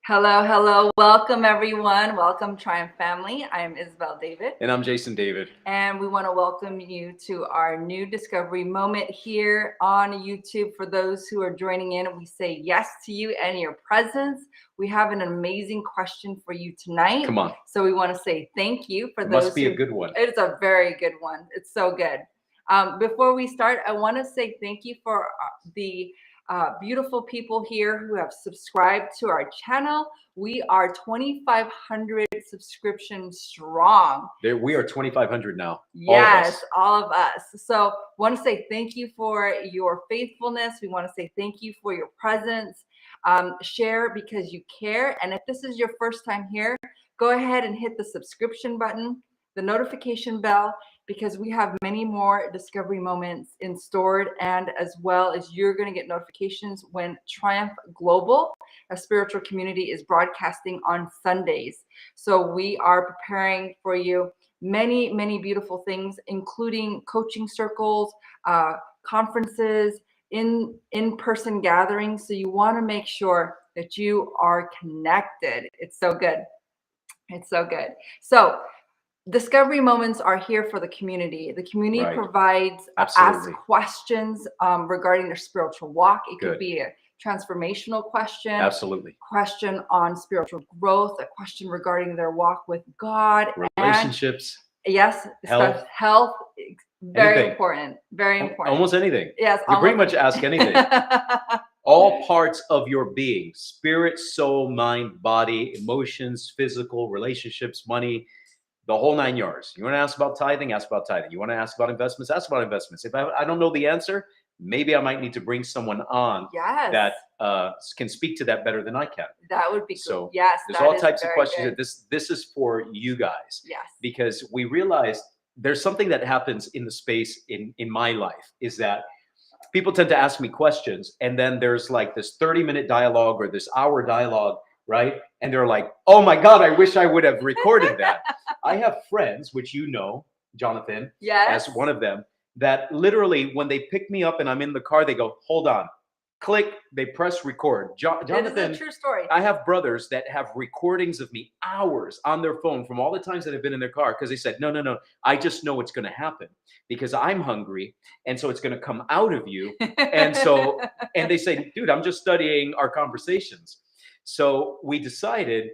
Hello, hello. Welcome, everyone. Welcome, Triumph family. I am Isabel David. And I'm Jason David. And we want to welcome you to our new discovery moment here on YouTube. For those who are joining in, we say yes to you and your presence. We have an amazing question for you tonight. Come on. So we want to say thank you for It those. Must be a good one. It's a very good one. It's so good. Before we start, I want to say thank you for the beautiful people here who have subscribed to our channel. We are 2,500 subscriptions strong. We are 2,500 now. Yes, all of us. So want to say thank you for your faithfulness. We want to say thank you for your presence. Share because you care. And if this is your first time here, go ahead and hit the subscription button, the notification bell, because we have many more discovery moments in stored, and as well as you're going to get notifications when Triumph Global, a spiritual community, is broadcasting on Sundays. So we are preparing for you many, many beautiful things, including coaching circles, conferences, in-person gatherings. So you want to make sure that you are connected. It's so good. It's so good. So discovery moments are here for the community. The community provides ask questions regarding their spiritual walk. It could be a transformational question. Absolutely. Question on spiritual growth, a question regarding their walk with God. Relationships. Yes. Health. Very important. Very important. Almost anything. Yes. You pretty much ask anything. All parts of your being, spirit, soul, mind, body, emotions, physical, relationships, money, the whole 9 yards. You want to ask about tithing? Ask about tithing. You want to ask about investments? Ask about investments. If I don't know the answer, maybe I might need to bring someone on that can speak to that better than I can. That would be so. Good. Yes, there's all types of questions. This is for you guys. Yes. Because we realized there's something that happens in the space in my life is that people tend to ask me questions, and then there's like this 30-minute dialogue or this hour dialogue, right? And they're like, oh my God, I wish I would have recorded that. I have friends, which you know, Jonathan, as one of them, that literally when they pick me up and I'm in the car, they go, hold on, click, they press record. Jonathan, this is a true story. I have brothers that have recordings of me hours on their phone from all the times that I've been in their car, because they said, no, I just know what's going to happen because I'm hungry. And so it's going to come out of you. And they say, dude, I'm just studying our conversations. So we decided,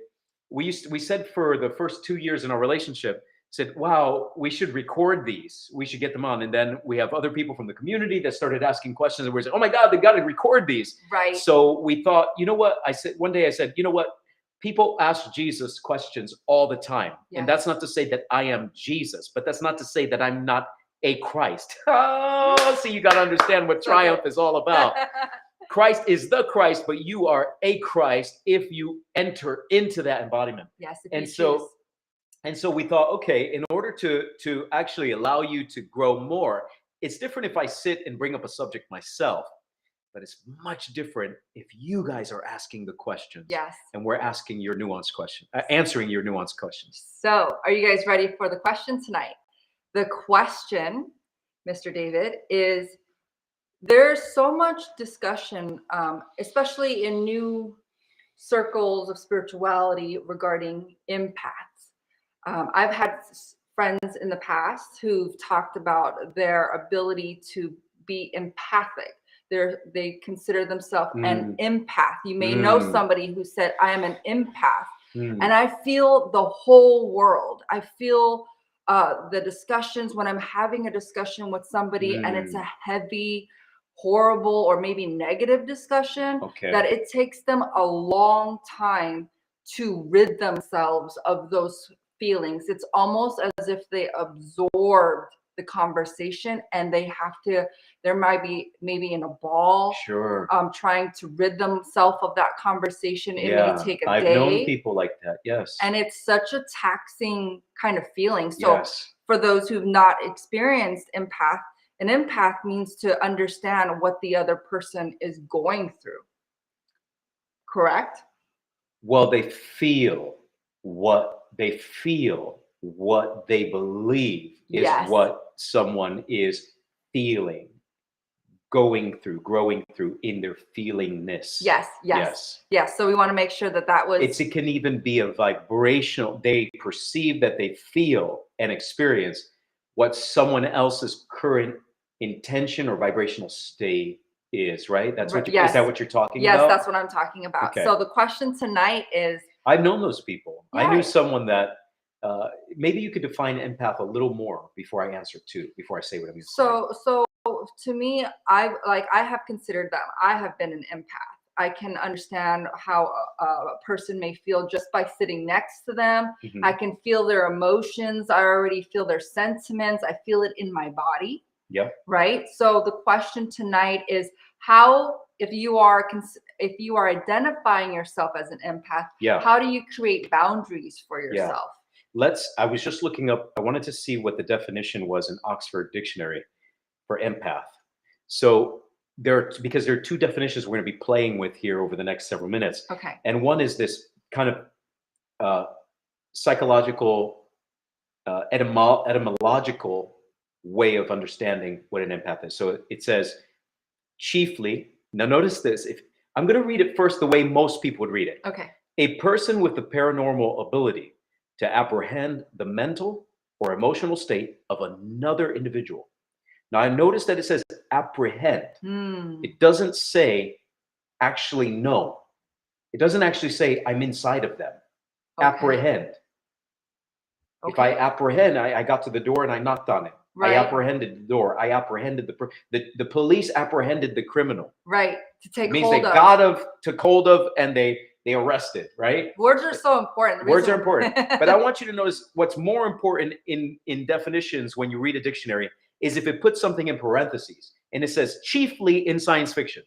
we said for the first 2 years in our relationship, said, wow, we should record these. We should get them on. And then we have other people from the community that started asking questions, and we said, oh my God, they got to record these. Right. So we thought, you know what? One day I said, you know what? People ask Jesus questions all the time. Yes. And that's not to say that I am Jesus, but that's not to say that I'm not a Christ. Oh, so you got to understand what Triumph is all about. Christ is the Christ, but you are a Christ if you enter into that embodiment. Yes. And so we thought, okay, in order to actually allow you to grow more, it's different if I sit and bring up a subject myself, but it's much different if you guys are asking the questions. Yes. And we're asking your nuanced question, answering your nuanced questions. So are you guys ready for the question tonight? The question, Mr. David, is there's so much discussion, especially in new circles of spirituality regarding empaths. I've had friends in the past who've talked about their ability to be empathic. They consider themselves an empath. You may know somebody who said, I am an empath. And I feel the whole world. I feel the discussions when I'm having a discussion with somebody and it's a heavy, horrible, or maybe negative discussion, that it takes them a long time to rid themselves of those feelings. It's almost as if they absorbed the conversation and they have to, there might be maybe in a ball, trying to rid themselves of that conversation. It may take a day. I've known people like that. Yes. And it's such a taxing kind of feeling. So for those who've not experienced empath, an empath means to understand what the other person is going through. Correct? Well, they feel what they believe is what someone is feeling. going through, growing through in their feelingness. Yes, yes, yes. So we want to make sure that that was. It can even be a vibrational. They perceive that they feel and experience what someone else's current intention or vibrational state is, right? That's what Yes. Is that what you're talking yes, about? Yes, that's what I'm talking about. Okay. So the question tonight is, I've known those people. Yeah. I knew someone that maybe you could define empath a little more before I answer too, before I say what I'm going to say. So to me, I have considered them. I have been an empath. I can understand how a person may feel just by sitting next to them. Mhm. I can feel their emotions. I already feel their sentiments. I feel it in my body. Yep. Right. So the question tonight is how, if you are identifying yourself as an empath, Yeah. how do you create boundaries for yourself? I was just looking up, I wanted to see what the definition was in Oxford Dictionary for empath. So because there are two definitions we're going to be playing with here over the next several minutes. Okay. And one is this kind of psychological, etymological way of understanding what an empath is. So it says chiefly, now notice this, if I'm going to read it first the way most people would read it. Okay. A person with the paranormal ability to apprehend the mental or emotional state of another individual. Now, I noticed that it says apprehend. It doesn't say actually know. It doesn't actually say I'm inside of them. Okay. Apprehend. Okay. If I apprehend, I got to the door and I knocked on it. Right. I apprehended the door. I apprehended the police apprehended the criminal. Right. To take It means hold they of. took hold of, and they arrested, right? Words are so important. Words are important. But I want you to notice what's more important in definitions when you read a dictionary is if it puts something in parentheses and it says chiefly in science fiction.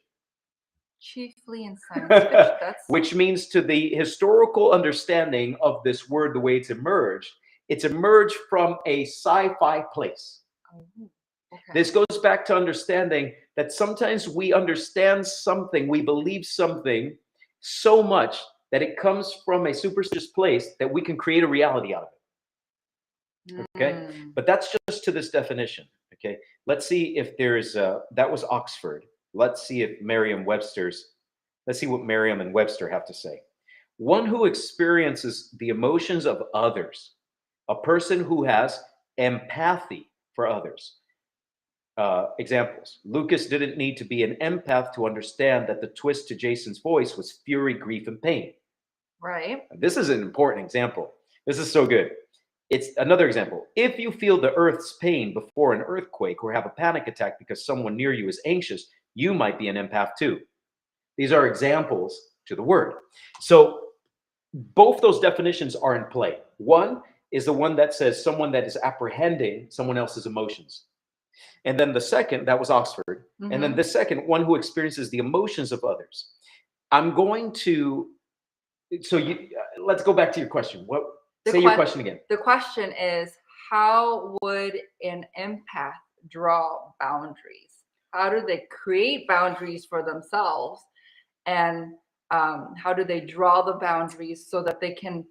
Chiefly in science fiction. That's which means to the historical understanding of this word, the way it's emerged from a sci-fi place. okay. This goes back to understanding that sometimes we understand something, we believe something so much that it comes from a superstitious place that we can create a reality out of it. Okay. But that's just to this definition. Okay. Let's see if there's that was Oxford. Let's see if let's see what Merriam and Webster have to say. One who experiences the emotions of others, a person who has empathy for others. Examples. Lucas didn't need to be an empath to understand that the twist to Jason's voice was fury, grief, and pain. Right. This is an important example. This is so good. It's another example. If you feel the earth's pain before an earthquake or have a panic attack because someone near you is anxious, you might be an empath too. These are examples to the word. So both those definitions are in play. One is the one that says someone that is apprehending someone else's emotions. And then the second, that was Oxford. And then the second, one who experiences the emotions of others. I'm going to, let's go back to your question. Say your question again. The question is, how would an empath draw boundaries? How do they create boundaries for themselves? And how do they draw the boundaries so that they can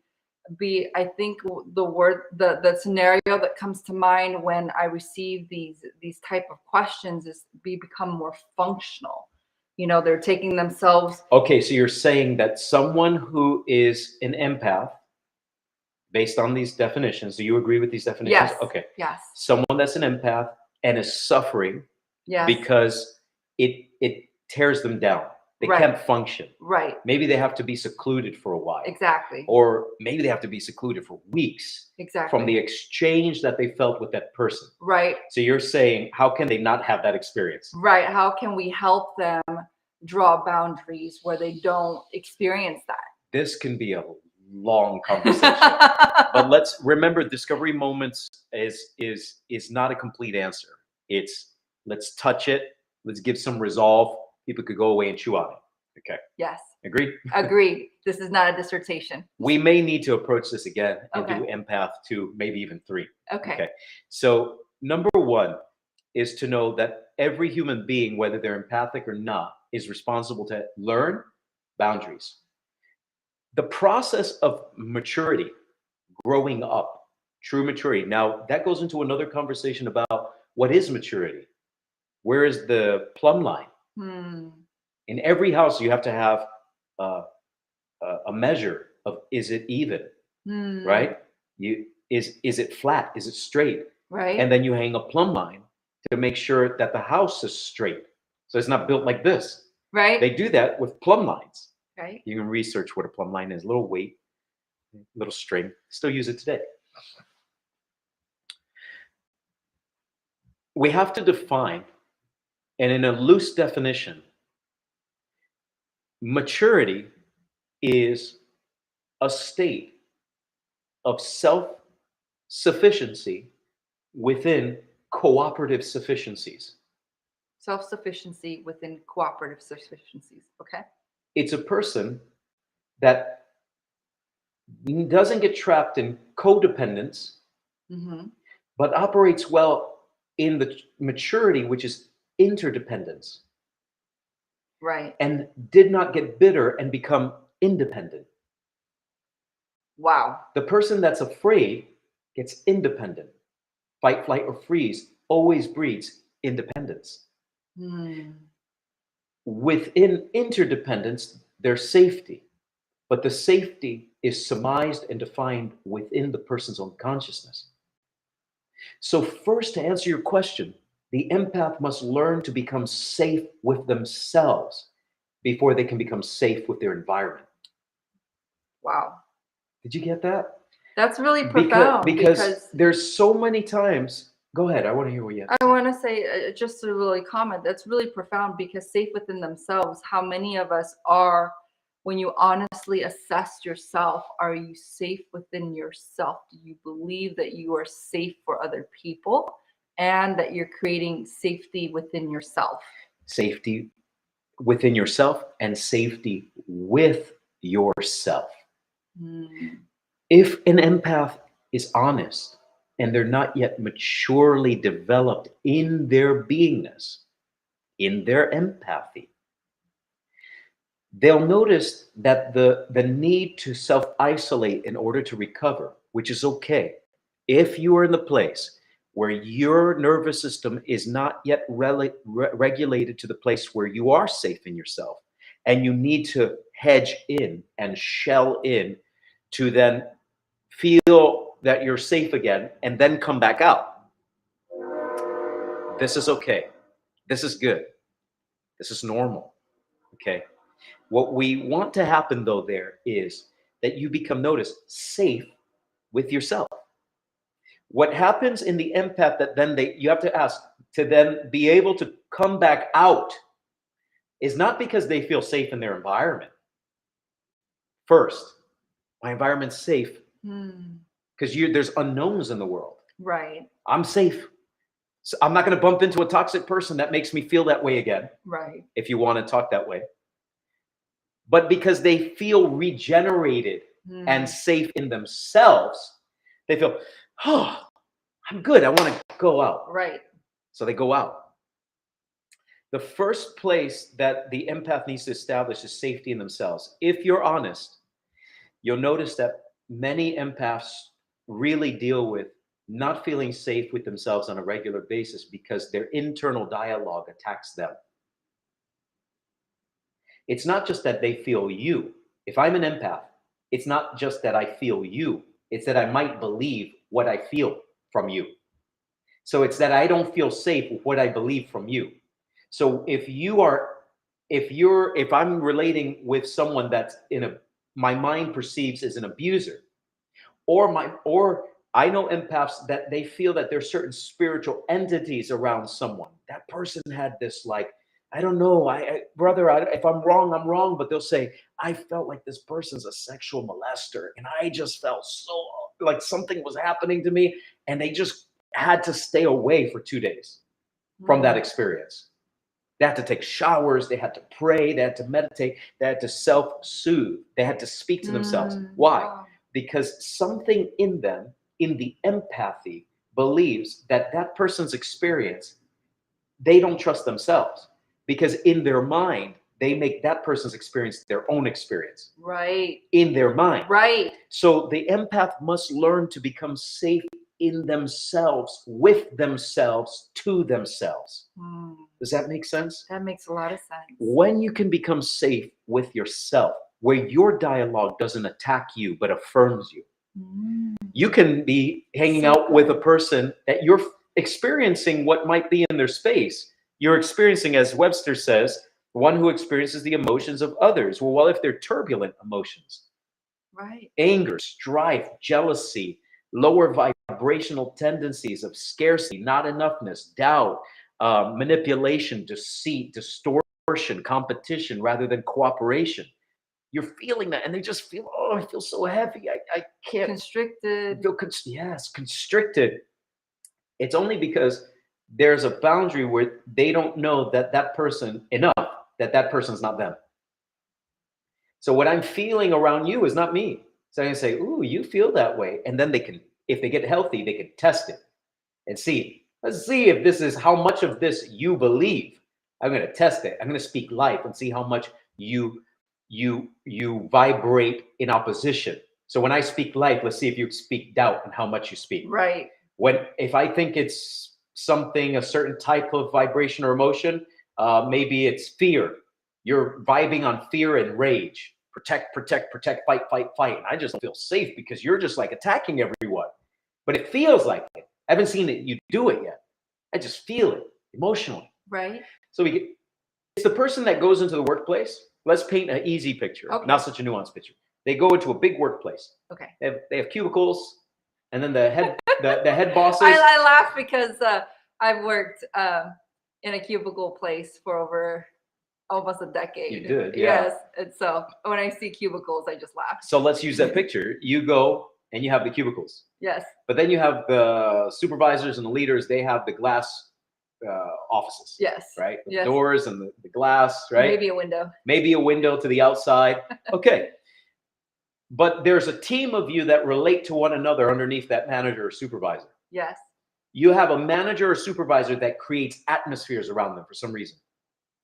be, I think the scenario that comes to mind when I receive these type of questions is become more functional. You know, they're taking themselves. Okay, so you're saying that someone who is an empath, based on these definitions, do you agree with these definitions? Yes. Okay. Yes. Someone that's an empath and is suffering because it tears them down. They can't function. Right. Maybe they have to be secluded for a while. Exactly. Or maybe they have to be secluded for weeks. Exactly. From the exchange that they felt with that person. Right. So you're saying, how can they not have that experience? Right. How can we help them draw boundaries where they don't experience that? This can be a long conversation. But let's remember, discovery moments is not a complete answer. It's let's touch it, let's give some resolve. People could go away and chew on it. Okay. Yes. Agreed? Agreed. This is not a dissertation. We may need to approach this again and Okay. do empath 2, maybe even 3. Okay. So number 1 is to know that every human being, whether they're empathic or not, is responsible to learn boundaries. The process of maturity, growing up, true maturity. Now, that goes into another conversation about what is maturity. Where is the plumb line? Hmm. In every house, you have to have uh, a measure of, is it even, Hmm. right? Is it flat? Is it straight? Right. And then you hang a plumb line to make sure that the house is straight. So it's not built like this. Right. They do that with plumb lines. Right. You can research what a plumb line is. A little weight, little string. Still use it today. We have to define, and in a loose definition, maturity is a state of self-sufficiency within cooperative sufficiencies. Self-sufficiency within cooperative sufficiencies. Okay. It's a person that doesn't get trapped in codependence, Mm-hmm. but operates well in the maturity, which is interdependence, Right. and did not get bitter and become independent. Wow. The person that's afraid gets independent. Fight, flight, or freeze always breeds independence. Hmm. Within interdependence, there's safety, but the safety is surmised and defined within the person's own consciousness. So, first, to answer your question, the empath must learn to become safe with themselves before they can become safe with their environment. Wow. Did you get that? That's really profound Because there's so many times. Go ahead. I want to hear what you have to I say. want to say just to really comment, that's really profound because safe within themselves, how many of us are, when you honestly assess yourself, are you safe within yourself? Do you believe that you are safe for other people and that you're creating safety within yourself? Safety within yourself and safety with yourself. Hmm. If an empath is honest and they're not yet maturely developed in their beingness, in their empathy, they'll notice that the need to self-isolate in order to recover, which is okay. If you are in the place where your nervous system is not yet regulated to the place where you are safe in yourself, and you need to hedge in and shell in to then feel that you're safe again and then come back out. This is okay. This is good. This is normal. Okay. What we want to happen though there is that you become, notice, safe with yourself. What happens in the empath that then you have to ask to then be able to come back out is not because they feel safe in their environment. First, my environment's safe Hmm. because there's unknowns in the world. Right. I'm safe. So I'm not going to bump into a toxic person that makes me feel that way again, Right. if you want to talk that way. But because they feel regenerated Hmm. and safe in themselves, they feel, oh, I'm good. I want to go out. Right. So they go out. The first place that the empath needs to establish is safety in themselves. If you're honest, you'll notice that many empaths really deal with not feeling safe with themselves on a regular basis because their internal dialogue attacks them. It's not just that they feel you. If I'm an empath, it's not just that I feel you. It's that I might believe what I feel from you. So it's that I don't feel safe with what I believe from you. So if I'm relating with someone that's my mind perceives as an abuser, or I know empaths that they feel that there's certain spiritual entities around someone. That person had this, like, I don't know, if I'm wrong, I'm wrong, but they'll say, I felt like this person's a sexual molester, and I just felt so like something was happening to me, and they just had to stay away for 2 days from that experience. They had to take showers, they had to pray, they had to meditate, they had to self-soothe, they had to speak to themselves. Why? Wow. Because something in them, in the empathy, believes that that person's experience, they don't trust themselves. Because in their mind, they make that person's experience their own experience. Right. In their mind. Right. So the empath must learn to become safe in themselves, with themselves, to themselves. Mm, Does that make sense? that makes a lot of sense. When you can become safe with yourself, where your dialogue doesn't attack you but affirms you, Mm, you can be hanging so out with a good. person that you're experiencing what might be in their space. You're experiencing, as Webster says, one who experiences the emotions of others. Well, if they're turbulent emotions, Right. anger, strife, jealousy, lower vibrational tendencies of scarcity, not enoughness, doubt, manipulation, deceit, distortion, competition rather than cooperation. You're feeling that, and they just feel, oh, I feel so heavy. I can't Constricted. feel, yes, constricted. It's only because there's a boundary where they don't know that that person enough, that that person's not them. So what I'm feeling around you is not me. So I can say, ooh, you feel that way. And then they can, if they get healthy, they can test it and see. Let's see if this is how much of this you believe. I'm going to test it. I'm going to speak life and see how much you vibrate in opposition. So when I speak life, let's see if you speak doubt and how much you speak. Right. If I think it's something, a certain type of vibration or emotion, maybe it's fear. You're vibing on fear and rage. Protect, protect, protect, fight, fight, fight. And I just feel safe because you're just like attacking everyone. But it feels like it. I haven't seen it, you do it yet. I just feel it emotionally. Right. So it's the person that goes into the workplace. Let's paint an easy picture, Okay. not such a nuanced picture. They go into a big workplace. Okay. They have cubicles, and then the head bosses. I laugh because I've worked in a cubicle place for over almost a decade. You did, yeah. Yes. And so when I see cubicles, I just laugh. So let's use that picture. You go and you have the cubicles, Yes. but then you have the supervisors and the leaders. They have the glass offices. Yes. Right? The Yes. doors and the glass, right? Maybe a window. Maybe a window to the outside. Okay. But there's a team of you that relate to one another underneath that manager or supervisor. Yes. You have a manager or supervisor that creates atmospheres around them for some reason.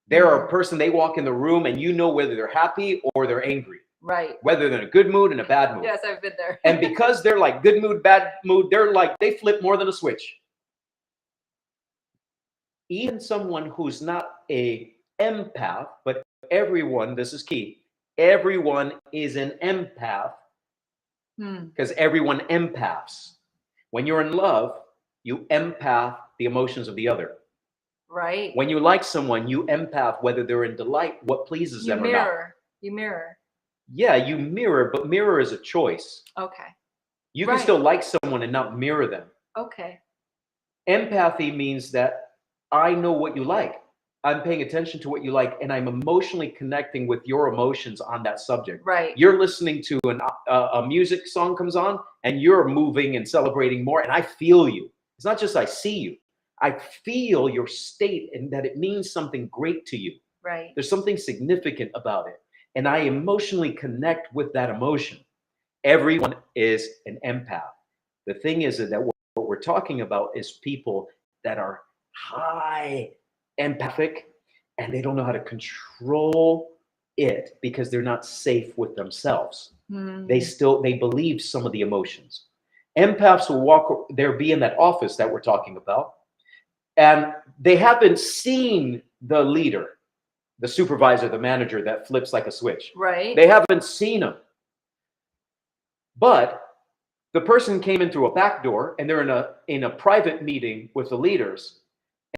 They're a person, they walk in the room and you know whether they're happy or they're angry. Right. Whether they're in a good mood and a bad mood. Yes, I've been there. And because they're like good mood, bad mood, they're like, they flip more than a switch. Even someone who's not a empath, but everyone, this is key, everyone is an empath because everyone empaths. When you're in love, you empath the emotions of the other. Right. When you like someone, you empath whether they're in delight, what pleases them or not. You mirror. Yeah, you mirror, but mirror is a choice. Okay. You can still like someone and not mirror them. Okay. Empathy means that I know what you like. I'm paying attention to what you like, and I'm emotionally connecting with your emotions on that subject. Right. You're listening to a music song comes on, and you're moving and celebrating more, and I feel you. It's not just I see you. I feel your state and that it means something great to you. Right. There's something significant about it, and I emotionally connect with that emotion. Everyone is an empath. The thing is that what we're talking about is people that are high empathic and they don't know how to control it because they're not safe with themselves. They believe some of the emotions. Empaths will be in that office that we're talking about, and they haven't seen the leader, the supervisor, the manager that flips like a switch. Right. They haven't seen him. But the person came in through a back door and they're in a private meeting with the leaders,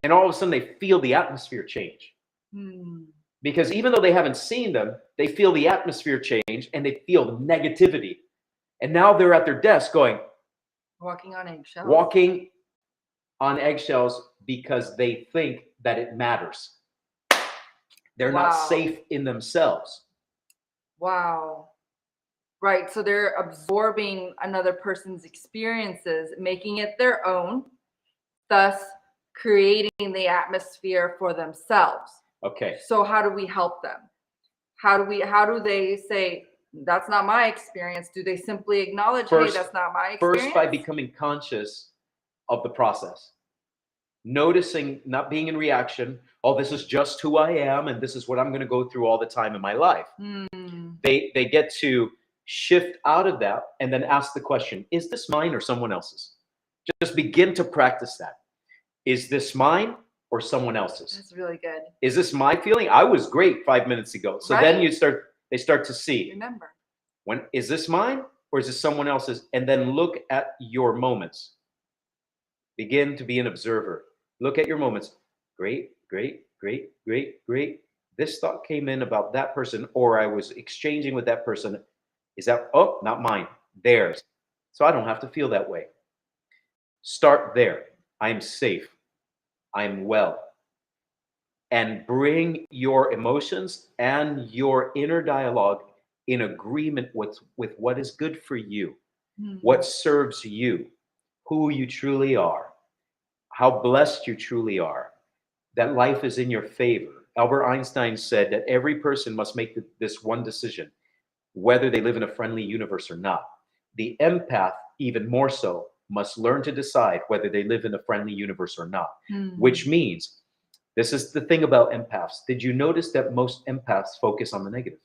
and all of a sudden they feel the atmosphere change. Because even though they haven't seen them, they feel the atmosphere change and they feel negativity. And now they're at their desk going, walking on eggshells. Walking on eggshells because they think that it matters. They're not safe in themselves. Wow. Right. So they're absorbing another person's experiences, making it their own, thus creating the atmosphere for themselves. Okay. So how do we help them? How do they say, that's not my experience? Do they simply acknowledge, hey, that's not my experience? First, by becoming conscious of the process. Noticing, not being in reaction, oh, this is just who I am, and this is what I'm going to go through all the time in my life. They get to shift out of that and then ask the question, is this mine or someone else's? Just begin to practice that. Is this mine or someone else's? That's really good. Is this my feeling? I was great 5 minutes ago. So then they start to see, Remember. when is this mine or is this someone else's? And then look at your moments. Begin to be an observer. Look at your moments. Great, great, great, great, great. This thought came in about that person, or I was exchanging with that person. Is that, oh, not mine, theirs. So I don't have to feel that way. Start there. I am safe. I am well. And bring your emotions and your inner dialogue in agreement with what is good for you, what serves you, who you truly are, how blessed you truly are, that life is in your favor. Albert Einstein said that every person must make this one decision, whether they live in a friendly universe or not. The empath, even more so, must learn to decide whether they live in a friendly universe or not, which means, this is the thing about empaths. Did you notice that most empaths focus on the negative?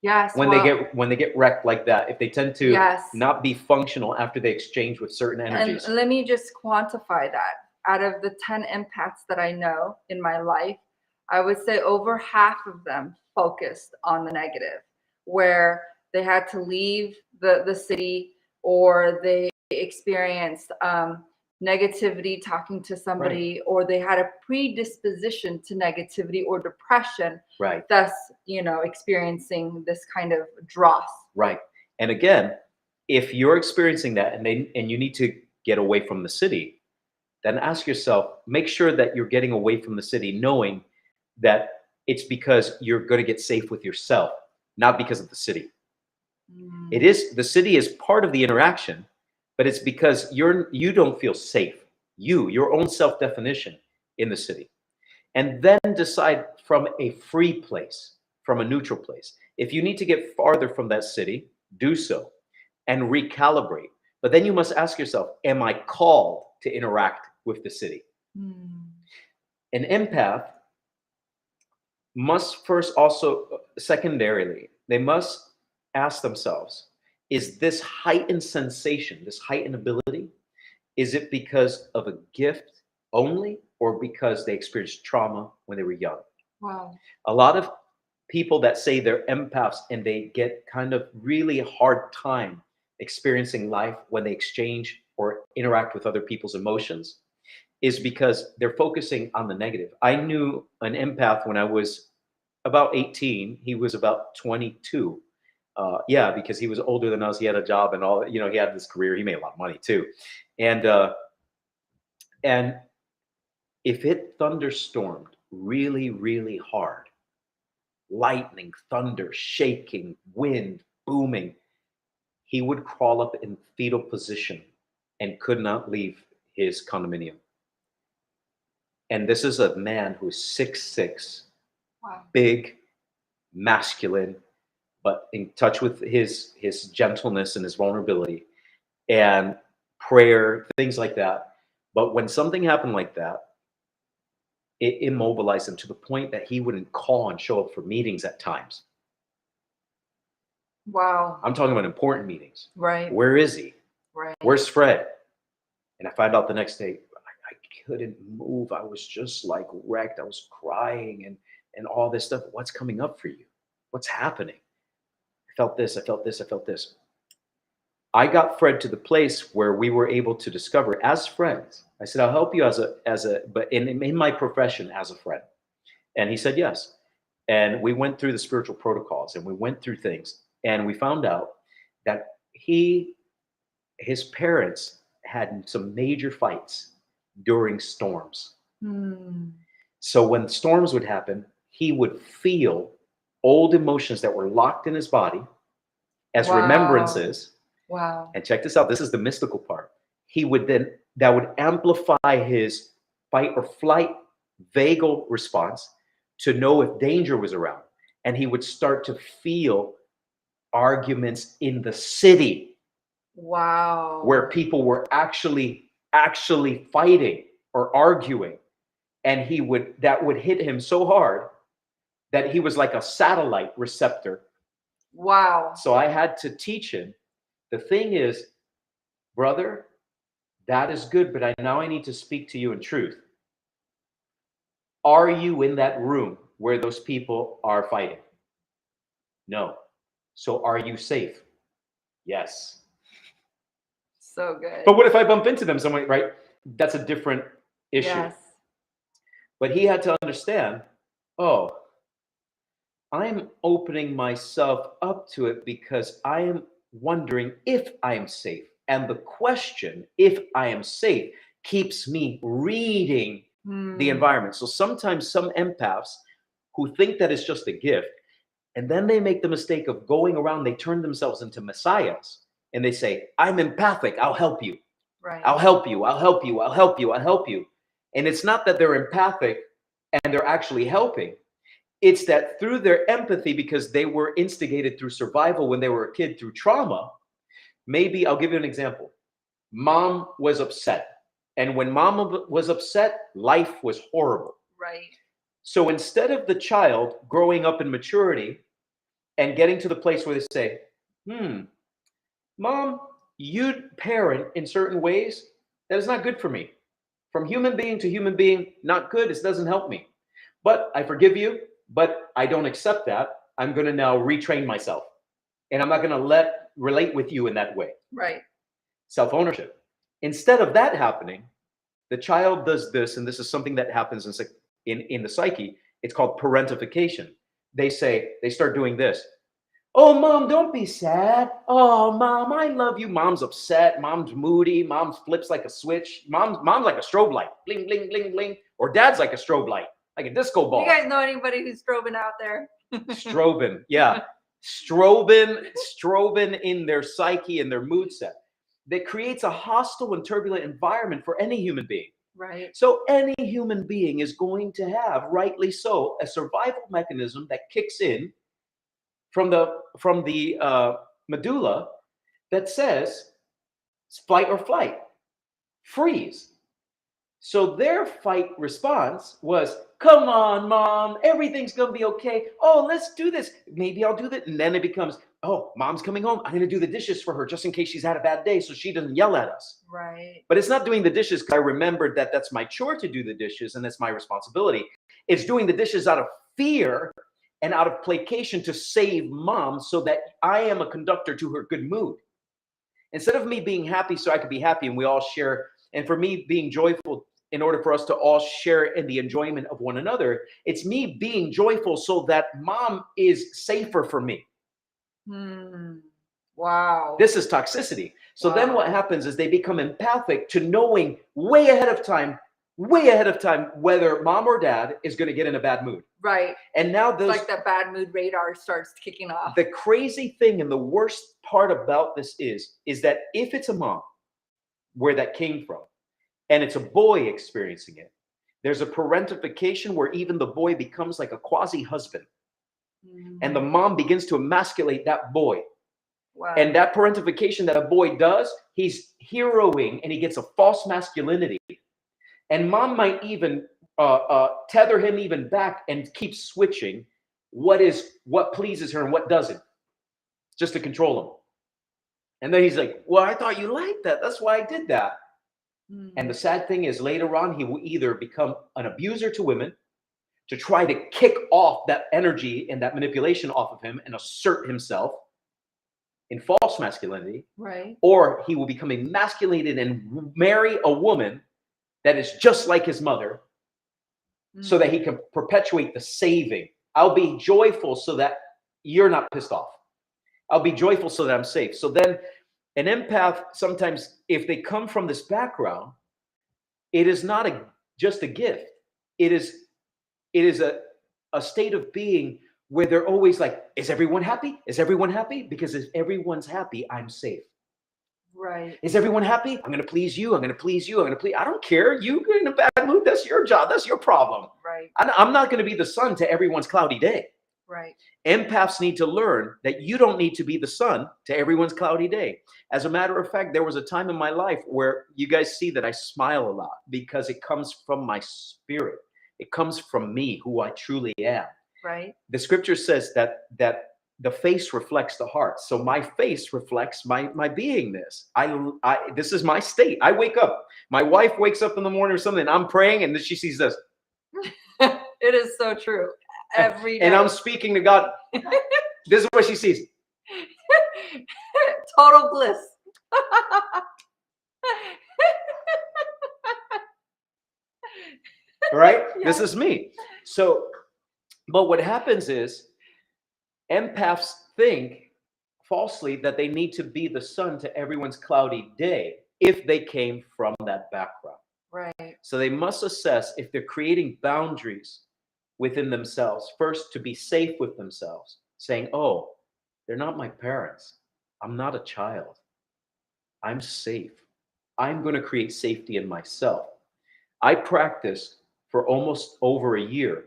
Yes. When they get wrecked like that, if they tend to not be functional after they exchange with certain energies. And let me just quantify that. Out of the 10 empaths that I know in my life, I would say over half of them focused on the negative, where they had to leave the city, or they experienced negativity talking to somebody, or they had a predisposition to negativity or depression, thus experiencing this kind of dross. Right. And again, if you're experiencing that and you need to get away from the city, then ask yourself, make sure that you're getting away from the city knowing that it's because you're going to get safe with yourself, not because of the city. It is, the city is part of the interaction, but it's because you don't feel safe, your own self-definition in the city. And then decide from a free place, from a neutral place. If you need to get farther from that city, do so and recalibrate. But then you must ask yourself, am I called to interact with the city? An empath must first also, secondarily, they must ask themselves, is this heightened sensation, this heightened ability, is it because of a gift only, or because they experienced trauma when they were young? Wow. A lot of people that say they're empaths and they get kind of really hard time experiencing life when they exchange or interact with other people's emotions is because they're focusing on the negative. I knew an empath when I was about 18. He was about 22. Yeah, because he was older than us. He had a job and all, he had this career. He made a lot of money too. And if it thunderstormed really, really hard, lightning, thunder, shaking, wind, booming, he would crawl up in fetal position and could not leave his condominium. And this is a man who's 6'6", big, masculine, but in touch with his gentleness and his vulnerability and prayer, things like that. But when something happened like that, it immobilized him to the point that he wouldn't call and show up for meetings at times. Wow. I'm talking about important meetings. Right. Where is he? Right. Where's Fred? And I find out the next day, I couldn't move. I was just like wrecked. I was crying and all this stuff. What's coming up for you? What's happening? I felt this, I felt this, I felt this. I got Fred to the place where we were able to discover as friends. I said, I'll help you but in my profession as a friend. And he said, yes. And we went through the spiritual protocols and we went through things, and we found out that his parents had some major fights during storms. So when storms would happen, he would feel old emotions that were locked in his body as remembrances. Wow. And check this out. This is the mystical part. That would amplify his fight or flight vagal response to know if danger was around. And he would start to feel arguments in the city. Wow. Where people were actually fighting or arguing. And that would hit him so hard that he was like a satellite receptor. Wow. So I had to teach him. The thing is, brother, That is good, but now I need to speak to you in truth. Are you in that room where those people are fighting? No. So are you safe? Yes. So good. But what if I bump into them somewhere, right? That's a different issue. Yes. But he had to understand, oh, I'm opening myself up to it because I am wondering if I am safe. And the question, if I am safe, keeps me reading the environment. So sometimes some empaths who think that it's just a gift, and then they make the mistake of going around, they turn themselves into messiahs. And they say, I'm empathic, I'll help you. Right. I'll help you, I'll help you, I'll help you, I'll help you. And it's not that they're empathic and they're actually helping. It's that through their empathy, because they were instigated through survival when they were a kid through trauma. Maybe I'll give you an example. Mom was upset. And when mom was upset, life was horrible. Right. So instead of the child growing up in maturity and getting to the place where they say, Mom, you parent in certain ways that is not good for me. From human being to human being, not good. It doesn't help me. But I forgive you, but I don't accept that. I'm going to now retrain myself. And I'm not going to relate with you in that way. Right. Self-ownership. Instead of that happening, the child does this, and this is something that happens in the psyche. It's called parentification. They start doing this. Oh, Mom, don't be sad. Oh, Mom, I love you. Mom's upset. Mom's moody. Mom flips like a switch. Mom's like a strobe light. Bling, bling, bling, bling. Or Dad's like a strobe light, like a disco ball. You guys know anybody who's strobing out there? Strobing, yeah. Strobing in their psyche and their mood set. That creates a hostile and turbulent environment for any human being. Right. So any human being is going to have, rightly so, a survival mechanism that kicks in from the medulla that says fight or flight, freeze. So their fight response was, come on, Mom, everything's going to be okay. Oh, let's do this. Maybe I'll do that. And then it becomes, oh, Mom's coming home. I'm going to do the dishes for her just in case she's had a bad day so she doesn't yell at us. Right. But it's not doing the dishes because I remembered that that's my chore to do the dishes and that's my responsibility. It's doing the dishes out of fear and out of placation to save Mom so that I am a conductor to her good mood. Instead of me being happy so I could be happy and we all share, and for me being joyful in order for us to all share in the enjoyment of one another, it's me being joyful so that Mom is safer for me. Wow. This is toxicity. So then what happens is they become empathic to knowing way ahead of time, whether Mom or Dad is going to get in a bad mood. Right. And now it's like that bad mood radar starts kicking off. The crazy thing and the worst part about this is that if it's a mom where that came from, and it's a boy experiencing it, there's a parentification where even the boy becomes like a quasi-husband. And the mom begins to emasculate that boy. Wow. And that parentification that a boy does, he's heroing and he gets a false masculinity. And Mom might even tether him even back and keep switching what pleases her and what doesn't, just to control him. And then he's like, well, I thought you liked that. That's why I did that. And the sad thing is later on, he will either become an abuser to women to try to kick off that energy and that manipulation off of him and assert himself in false masculinity. Right. Or he will become emasculated and marry a woman that is just like his mother so that he can perpetuate the saving. I'll be joyful so that you're not pissed off. I'll be joyful so that I'm safe. So then an empath, sometimes if they come from this background, it is not just a gift. It is a state of being where they're always like, is everyone happy? Is everyone happy? Because if everyone's happy, I'm safe. Right. Is everyone happy? I'm going to please you. I'm going to please you. I'm going to please. I don't care. You get in a bad mood. That's your job. That's your problem. Right. I'm not going to be the sun to everyone's cloudy day. Right. Empaths need to learn that you don't need to be the sun to everyone's cloudy day. As a matter of fact, there was a time in my life where you guys see that I smile a lot because it comes from my spirit. It comes from me, who I truly am. Right. The scripture says that the face reflects the heart. So my face reflects my beingness. This is my state. I wake up. My wife wakes up in the morning or something, and I'm praying, and then she sees this. It is so true. Every day. And I'm speaking to God. This is what she sees. Total bliss. Right? Yeah. This is me. So, but what happens is empaths think falsely that they need to be the sun to everyone's cloudy day if they came from that background. Right. So they must assess if they're creating boundaries within themselves, first to be safe with themselves, saying, oh, they're not my parents. I'm not a child. I'm safe. I'm going to create safety in myself. I practiced for almost over a year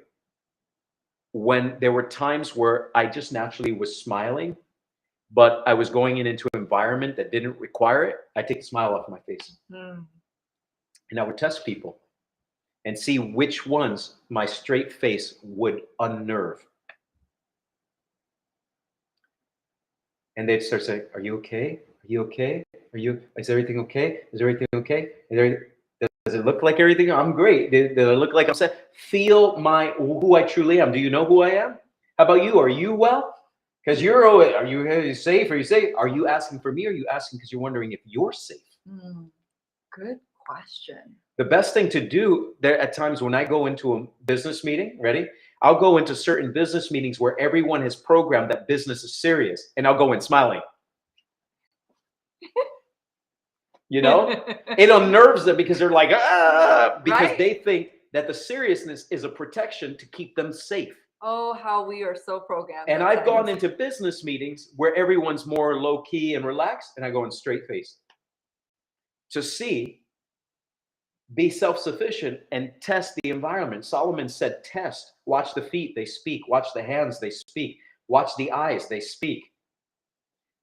when there were times where I just naturally was smiling, but I was going into an environment that didn't require it. I take the smile off my face. And I would test people and see which ones my straight face would unnerve. And they'd start saying, are you okay? Are you okay? Is everything okay? Is everything okay? Does it look like everything? I'm great. Did I look like I'm set? Feel who I truly am. Do you know who I am? How about you? Are you well? Because are you safe? Are you safe? Are you asking for me? Or are you asking because you're wondering if you're safe? Good question. The best thing to do there at times when I go into a business meeting, ready? I'll go into certain business meetings where everyone has programmed that business is serious, and I'll go in smiling. You know, it unnerves them because they're like, because Right? they think that the seriousness is a protection to keep them safe. Oh, how we are so programmed. And I've gone into business meetings where everyone's more low key and relaxed, and I go in straight face to see, be self-sufficient and test the environment. Solomon said, test, watch the feet, they speak, watch the hands, they speak, watch the eyes, they speak.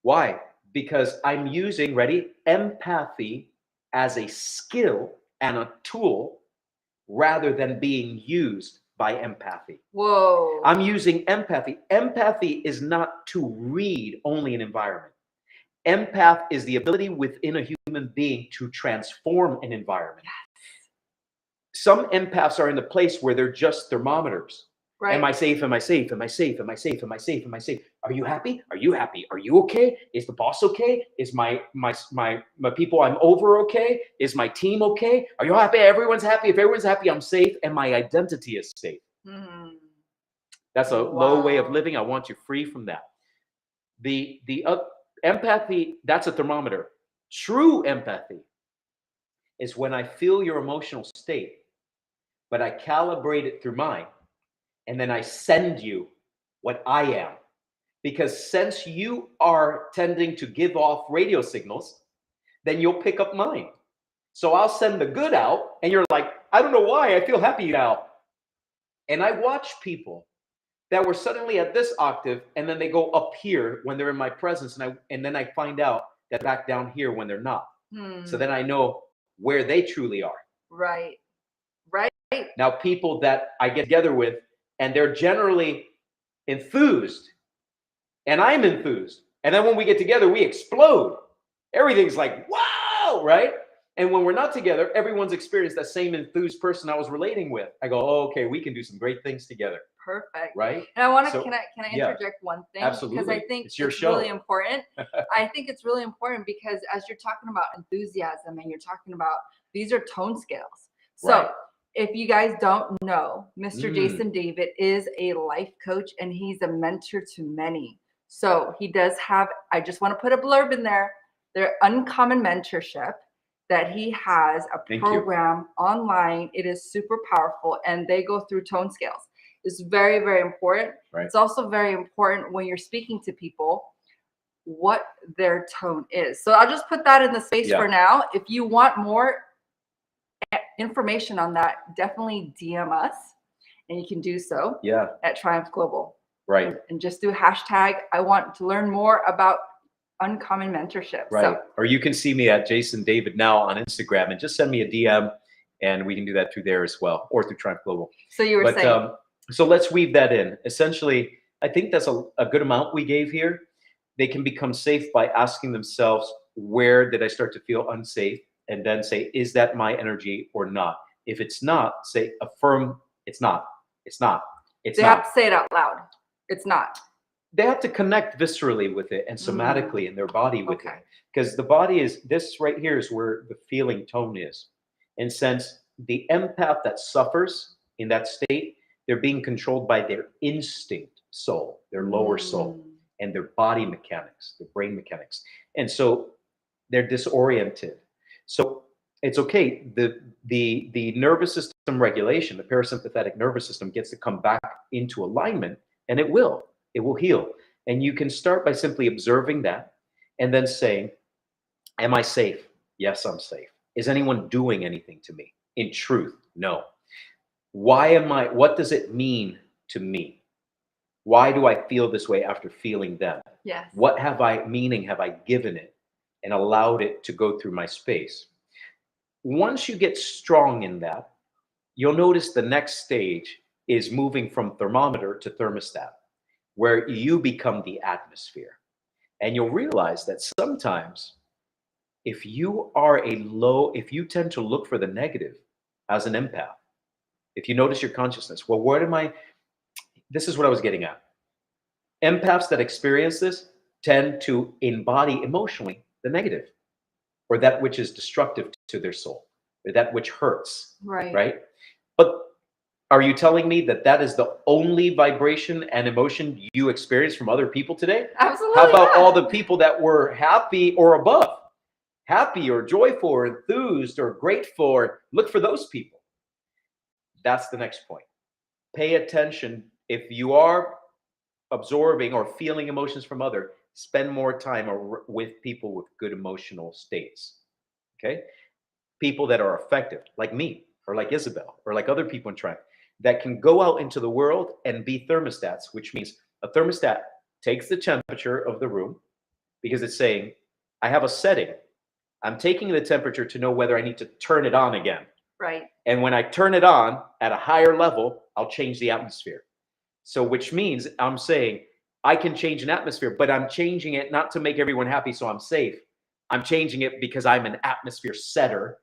Why? Because I'm using, ready, empathy as a skill and a tool rather than being used by empathy. Whoa. I'm using empathy. Empathy is not to read only an environment. Empath is the ability within a human being to transform an environment. Yes. Some empaths are in the place where they're just thermometers. Right. Am I safe? Am I safe? Am I safe? Am I safe? Am I safe? Am I safe? Are you happy? Are you happy? Are you okay? Is the boss okay? Is my people I'm over okay? Is my team okay? Are you happy? Everyone's happy. If everyone's happy, I'm safe, and my identity is safe. That's a low way of living. I want you free from that. The empathy, that's a thermometer. True empathy is when I feel your emotional state, but I calibrate it through mine. And then I send you what I am. Because since you are tending to give off radio signals, then you'll pick up mine. So I'll send the good out, and you're like, I don't know why, I feel happy now. And I watch people that were suddenly at this octave, and then they go up here when they're in my presence, and then I find out that back down here when they're not. So then I know where they truly are. Right. Now, people that I get together with, and they're generally enthused, and I'm enthused. And then when we get together, we explode. Everything's like, wow, right? And when we're not together, everyone's experienced that same enthused person I was relating with. I go, oh, okay, we can do some great things together. Perfect. Right? And I want to, can I interject one thing? Absolutely. Because I think it's show. Really important. I think it's really important because as you're talking about enthusiasm and you're talking about, these are tone scales. So right. If you guys don't know, Mr. Jason David is a life coach and he's a mentor to many. So he does have, I just want to put a blurb in there, their uncommon mentorship that he has a program online. It is super powerful and they go through tone scales. It's very, very important. Right. It's also very important when you're speaking to people, what their tone is. So I'll just put that in the space for now. If you want more information on that, definitely DM us and you can do so at Triumph Global. Right. And just do hashtag, I want to learn more about uncommon mentorship. Right. So, or you can see me at Jason David Now on Instagram and just send me a DM and we can do that through there as well or through Triumph Global. So you were saying. So let's weave that in. Essentially, I think that's a good amount we gave here. They can become safe by asking themselves, where did I start to feel unsafe? And then say, is that my energy or not? If it's not, say, affirm, it's not, it's not, it's They have not. to say it out loud. It's not. They have to connect viscerally with it and Mm. somatically in their body with Okay. it. Because the body is, this right here is where the feeling tone is. And since the empath that suffers in that state, they're being controlled by their instinct soul, their lower soul, Mm. and their body mechanics, their brain mechanics. And so they're disoriented. So it's okay. The nervous system regulation, the parasympathetic nervous system gets to come back into alignment, and it will. It will heal. And you can start by simply observing that and then saying, am I safe? Yes, I'm safe. Is anyone doing anything to me? In truth, no. Why am I, what does it mean to me? Why do I feel this way after feeling them? Yes. What meaning have I given it and allowed it to go through my space? Once you get strong in that, you'll notice the next stage is moving from thermometer to thermostat, where you become the atmosphere. And you'll realize that sometimes if if you tend to look for the negative as an empath, if you notice your consciousness, well, this is what I was getting at. Empaths that experience this tend to embody emotionally the negative or that which is destructive to their soul or that which hurts, Right. right? But are you telling me that that is the only vibration and emotion you experience from other people today? Absolutely. How about not. all the people that were happy or above? Happy or joyful or enthused or grateful, or look for those people. That's the next point. Pay attention. If you are absorbing or feeling emotions from other, spend more time with people with good emotional states. Okay? People that are effective, like me, or like Isabel, or like other people in Triumph, that can go out into the world and be thermostats, which means a thermostat takes the temperature of the room because it's saying, I have a setting. I'm taking the temperature to know whether I need to turn it on again. Right. And when I turn it on at a higher level, I'll change the atmosphere. So, which means I'm saying I can change an atmosphere, but I'm changing it not to make everyone happy so I'm safe. I'm changing it because I'm an atmosphere setter.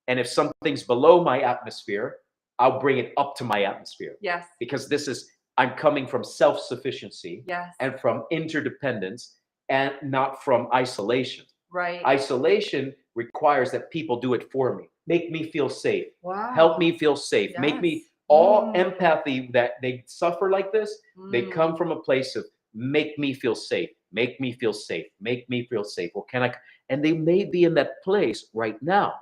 And if something's below my atmosphere, I'll bring it up to my atmosphere. Yes. Because I'm coming from self sufficiency Yes. and from interdependence and not from isolation. Right. Isolation requires that people do it for me, make me feel safe, Wow. help me feel safe, make me Yes. all empathy that they suffer like this. They come Mm. from a place of make me feel safe, make me feel safe, make me feel safe. Well, can I? And they may be in that place right now,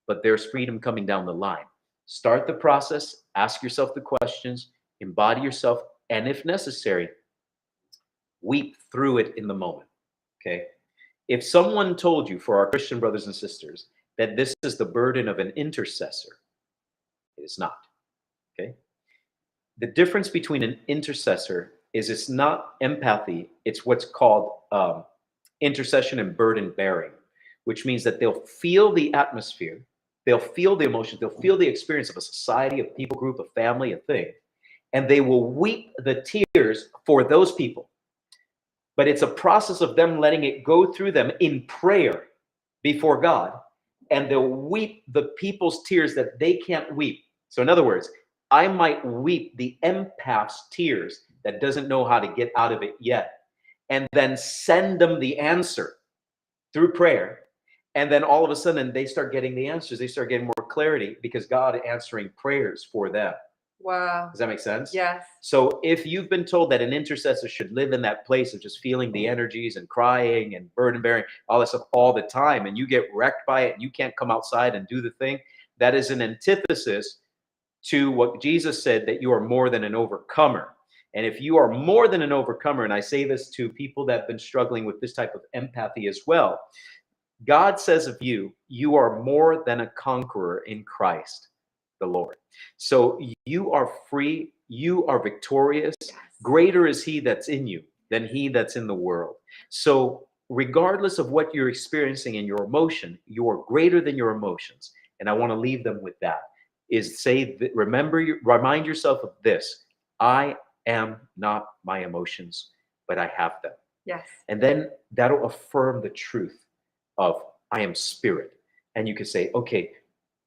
but there's freedom coming down the line. Start the process, ask yourself the questions, embody yourself, and if necessary, weep through it in the moment. Okay. If someone told you, for our Christian brothers and sisters, that this is the burden of an intercessor, it is not. Okay. The difference between an intercessor is it's not empathy, it's what's called intercession and burden bearing, which means that they'll feel the atmosphere, they'll feel the emotions, they'll feel the experience of a society, a people group, a family, a thing, and they will weep the tears for those people. But it's a process of them letting it go through them in prayer before God, and they'll weep the people's tears that they can't weep. So, in other words, I might weep the empath's tears that doesn't know how to get out of it yet, and then send them the answer through prayer. And then all of a sudden, they start getting the answers. They start getting more clarity because God answering prayers for them. Wow. Does that make sense? Yes. So if you've been told that an intercessor should live in that place of just feeling the energies and crying and burden bearing, all that stuff all the time, and you get wrecked by it and you can't come outside and do the thing, that is an antithesis to what Jesus said, that you are more than an overcomer. And if you are more than an overcomer, and I say this to people that have been struggling with this type of empathy as well, God says of you, you are more than a conqueror in Christ the Lord. So you are free, you are victorious. Yes. Greater is he that's in you than he that's in the world. So regardless of what you're experiencing in your emotion, you're greater than your emotions. And I want to leave them with that. Is say, remind yourself of this. I am not my emotions, but I have them. Yes. And then that'll affirm the truth of I am spirit. And you can say, okay,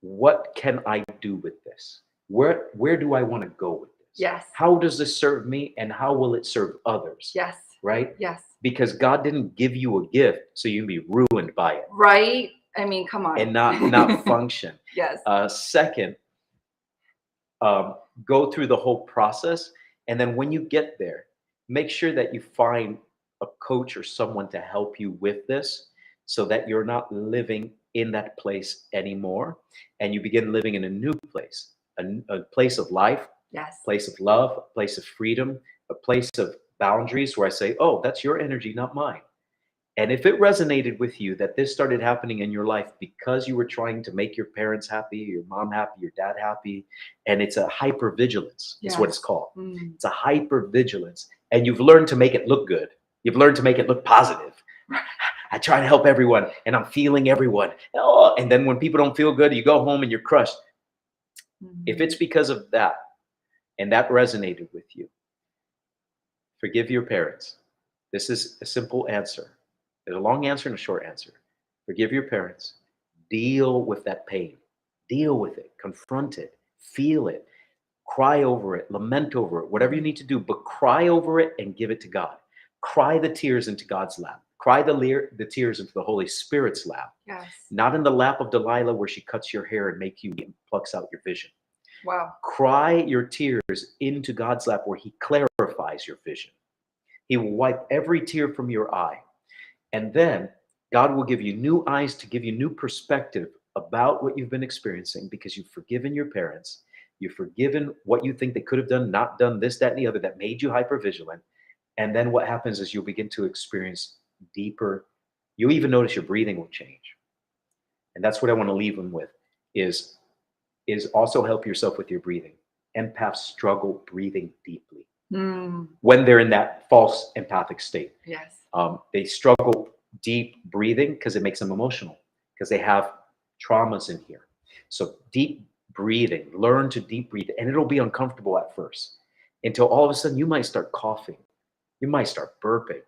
what can I do with this? Where do I want to go with this? Yes. How does this serve me and how will it serve others? Yes. Right? Yes. Because God didn't give you a gift so you can be ruined by it. Right? I mean, come on. And not function. Yes. Second, go through the whole process, and then when you get there, make sure that you find a coach or someone to help you with this, so that you're not living in that place anymore, and you begin living in a new place, a place of life, Yes. place of love, a place of freedom, a place of boundaries where I say, oh, that's your energy, not mine. And if it resonated with you that this started happening in your life because you were trying to make your parents happy, your mom happy, your dad happy, and it's a hypervigilance, is what it's Yes. called. Mm. It's a hypervigilance. And you've learned to make it look good. You've learned to make it look positive. I try to help everyone and I'm feeling everyone. Oh, and then when people don't feel good, you go home and you're crushed. If it's because of that and that resonated with you, forgive your parents. This is a simple answer. There's a long answer and a short answer. Forgive your parents. Deal with that pain. Deal with it. Confront it. Feel it. Cry over it. Lament over it. Whatever you need to do, but cry over it and give it to God. Cry the tears into God's lap. Cry the tears into the Holy Spirit's lap. Yes. Not in the lap of Delilah where she cuts your hair and make you and plucks out your vision. Wow. Cry your tears into God's lap where he clarifies your vision. He will wipe every tear from your eye. And then God will give you new eyes to give you new perspective about what you've been experiencing because you've forgiven your parents. You've forgiven what you think they could have done, not done this, that, and the other that made you hypervigilant. And then what happens is you'll begin to experience deeper. You'll even notice your breathing will change. And that's what I want to leave them with is also help yourself with your breathing. Empaths struggle breathing deeply when they're in that false empathic state. Yes. They struggle deep breathing because it makes them emotional because they have traumas in here. So deep breathing, learn to deep breathe, and it'll be uncomfortable at first until all of a sudden you might start coughing, you might start burping,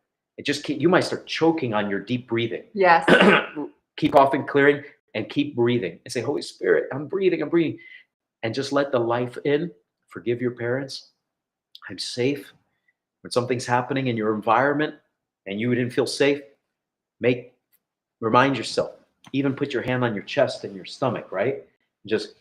you might start choking on your deep breathing. Yes. Keep coughing, clearing, and keep breathing, and say, Holy Spirit, I'm breathing, and just let the life in. Forgive your parents. I'm safe. When something's happening in your environment and you didn't feel safe, remind yourself, even put your hand on your chest and your stomach, right? Just,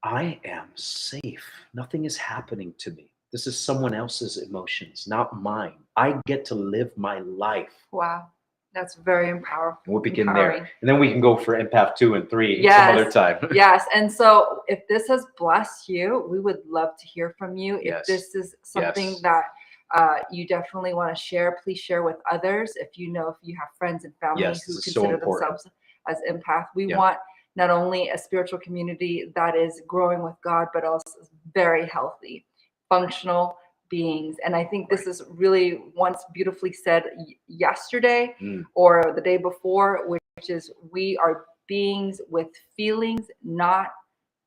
I am safe. Nothing is happening to me. This is someone else's emotions, not mine. I get to live my life. Wow. That's very powerful. We'll begin there. And then we can go for empath 2 and 3 yes. some other time. Yes. And so if this has blessed you, we would love to hear from you. Yes. If this is something Yes. that you definitely want to share, please share with others. If you have friends and family Yes, who this is consider so important. themselves as empath, we Yeah. want not only a spiritual community that is growing with God, but also very healthy, functional beings. And I think this is really once beautifully said yesterday or the day before, which is we are beings with feelings, not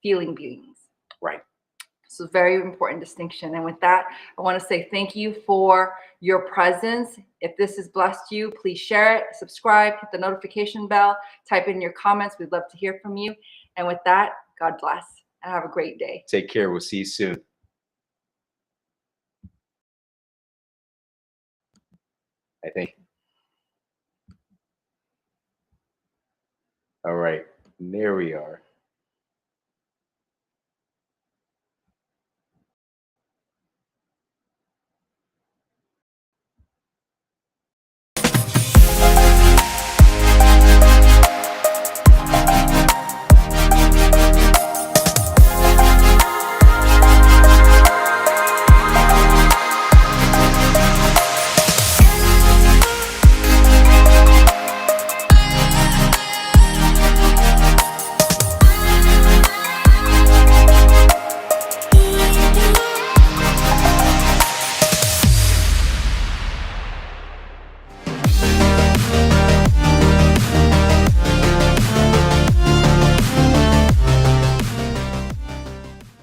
feeling beings. Right. So very important distinction. And with that, I want to say thank you for your presence. If this has blessed you, please share it, subscribe, hit the notification bell, type in your comments. We'd love to hear from you. And with that, God bless and have a great day. Take care. We'll see you soon. I think. All right. There we are.